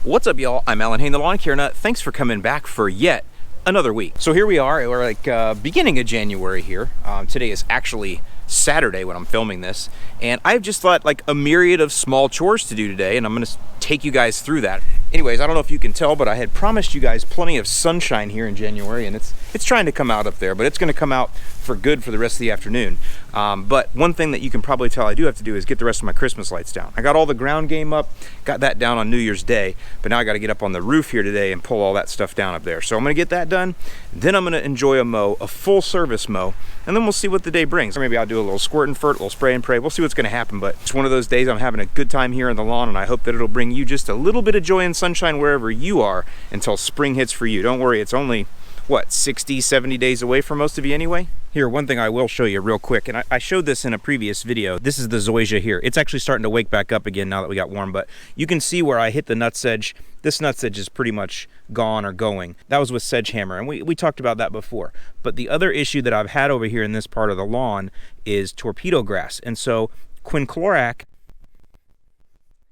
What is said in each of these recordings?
What's up, y'all? I'm Alan Hain, the Lawn Care Nut. Thanks for coming back for yet another week. So here we are. We're like beginning of January here. Today is actually Saturday when I'm filming this, and I've just thought like a myriad of small chores to do today, and I'm gonna take you guys through that. Anyways, I don't know if you can tell, but I had promised you guys plenty of sunshine here in January, and it's trying to come out up there, but it's gonna come out for good for the rest of the afternoon. But one thing that you can probably tell I do have to do is get the rest of my Christmas lights down. I got all the ground game up, got that down on New Year's Day, but now I gotta get up on the roof here today and pull all that stuff down up there. So I'm gonna get that done, then I'm gonna enjoy a mow, a full service mow, and then we'll see what the day brings. Or maybe I'll do a little squirt and fert, a little spray and pray. We'll see what's gonna happen, but it's one of those days I'm having a good time here on the lawn, and I hope that it'll bring you just a little bit of joy and sunshine wherever you are until spring hits for you. Don't worry, it's only, what, 60, 70 days away for most of you anyway? Here, one thing I will show you real quick, and I showed this in a previous video. This is the Zoysia here. It's actually starting to wake back up again now that we got warm, but you can see where I hit the nutsedge. This nutsedge is pretty much gone or going. That was with sedgehammer, and we talked about that before. But the other issue that I've had over here in this part of the lawn is torpedo grass, and so quinclorac.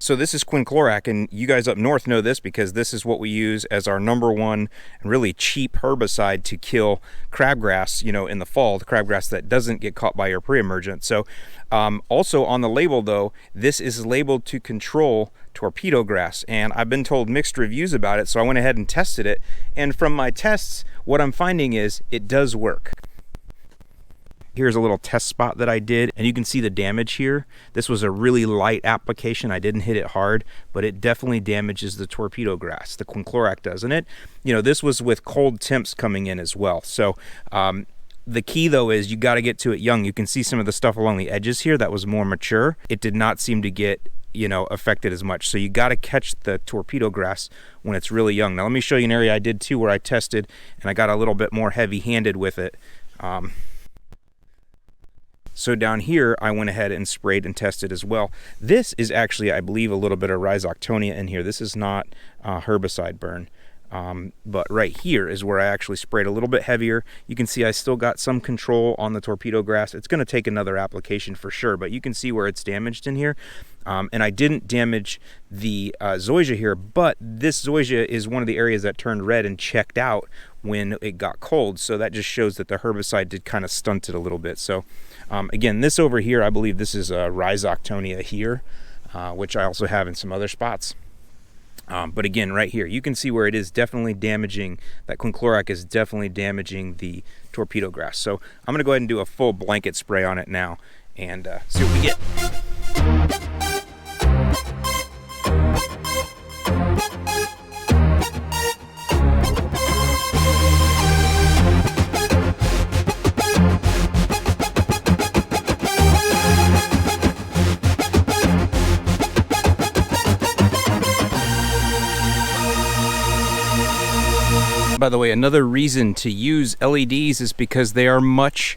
So this is quinclorac, and you guys up north know this because this is what we use as our #1 and really cheap herbicide to kill crabgrass, you know, in the fall, the crabgrass that doesn't get caught by your pre-emergent. So also on the label though, this is labeled to control torpedo grass, and I've been told mixed reviews about it, so I went ahead and tested it, and from my tests, what I'm finding is it does work. Here's a little test spot that I did, and you can see the damage here. This was a really light application. I didn't hit it hard, but it definitely damages the torpedo grass. The quinclorac does, and it, you know, this was with cold temps coming in as well. So the key though is you got to get to it young. You can see some of the stuff along the edges here that was more mature. It did not seem to get, you know, affected as much. So you got to catch the torpedo grass when it's really young. Now let me show you an area I did too where I tested, and I got a little bit more heavy-handed with it. So down here, I went ahead and sprayed and tested as well. This is actually, I believe, a little bit of rhizoctonia in here. This is not herbicide burn. But right here is where I actually sprayed a little bit heavier. You can see I still got some control on the torpedo grass. It's going to take another application for sure, but you can see where it's damaged in here. And I didn't damage the Zoysia here, but this Zoysia is one of the areas that turned red and checked out when it got cold. So that just shows that the herbicide did kind of stunt it a little bit. So again, this over here, I believe this is rhizoctonia here, which I also have in some other spots. But again, right here, you can see where it is definitely damaging, that quinclorac is definitely damaging the torpedo grass. So I'm going to go ahead and do a full blanket spray on it now and see what we get. By the way, another reason to use LEDs is because they are much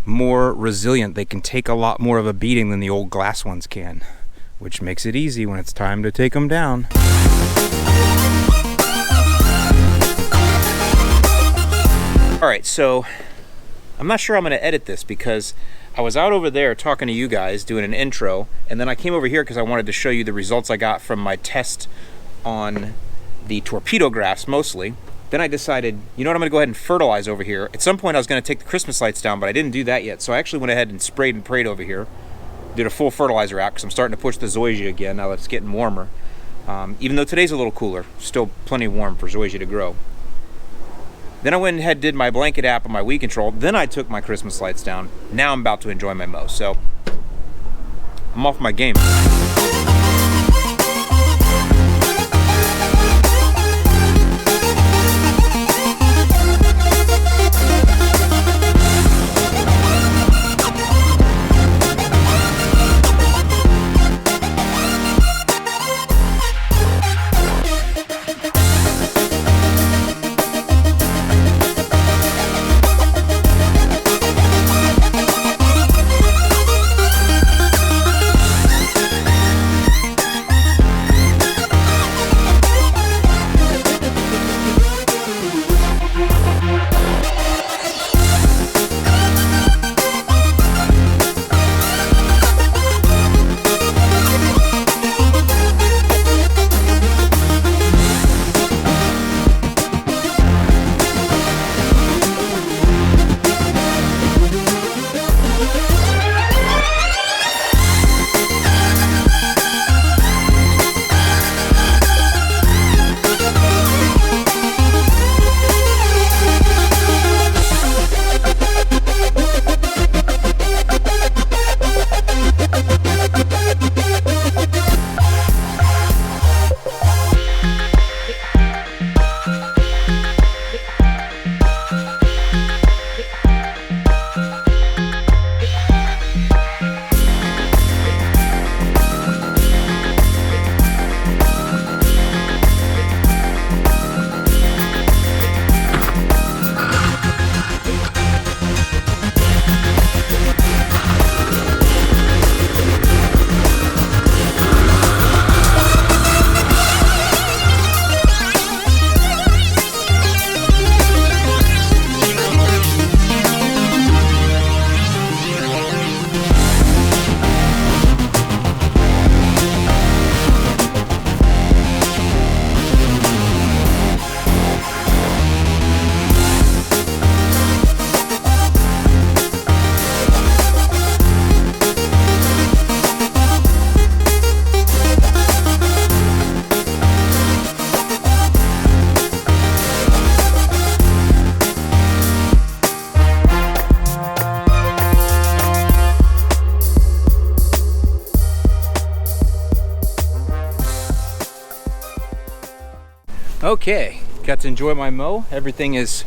more resilient. They can take a lot more of a beating than the old glass ones can, which makes it easy when it's time to take them down. All right, so I'm not sure I'm going to edit this because I was out over there talking to you guys, doing an intro, and then I came over here because I wanted to show you the results I got from my test on the torpedo grass mostly. Then I decided, you know what, I'm gonna go ahead and fertilize over here. At some point I was gonna take the Christmas lights down, but I didn't do that yet. So I actually went ahead and sprayed and prayed over here. Did a full fertilizer out because I'm starting to push the Zoysia again now that it's getting warmer. Even though today's a little cooler, still plenty warm for Zoysia to grow. Then I went ahead and did my blanket app on my weed control. Then I took my Christmas lights down. Now I'm about to enjoy my mow. So I'm off my game. Okay, got to enjoy my mow. Everything is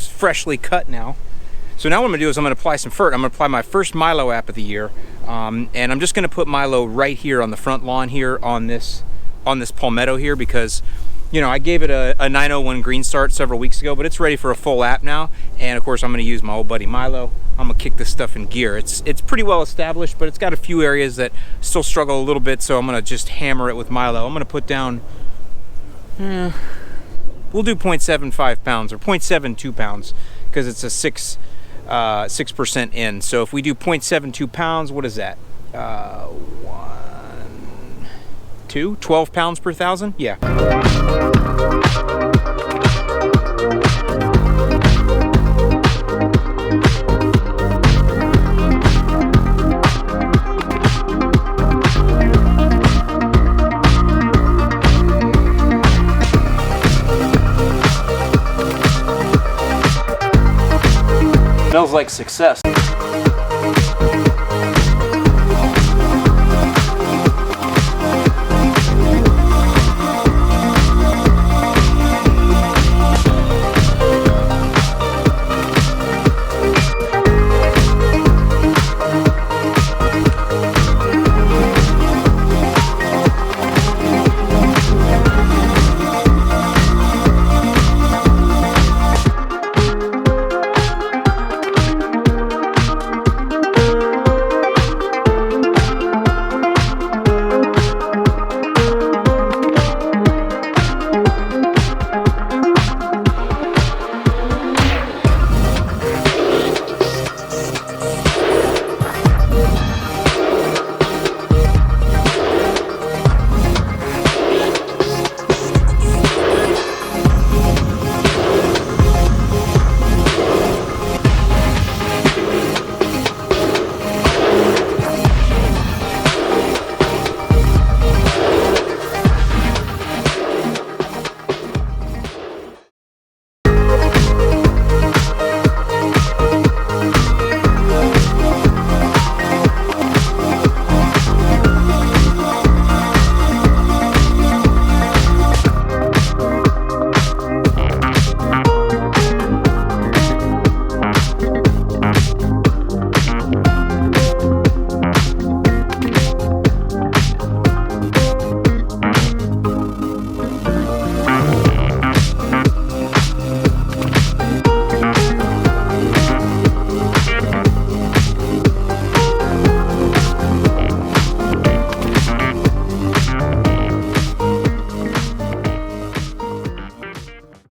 freshly cut now. So now what I'm gonna do is I'm gonna apply some fert. I'm gonna apply my first Milo app of the year, and I'm just gonna put Milo right here on the front lawn here on this palmetto here, because you know I gave it a 901 green start several weeks ago, but it's ready for a full app now. And of course I'm gonna use my old buddy Milo. I'm gonna kick this stuff in gear. It's pretty well established, but it's got a few areas that still struggle a little bit, so I'm gonna just hammer it with Milo. I'm gonna put down, we'll do 0.75 pounds or 0.72 pounds because it's a 6% in. So if we do 0.72 pounds, what is that? 12 pounds per thousand? Yeah. Smells like success.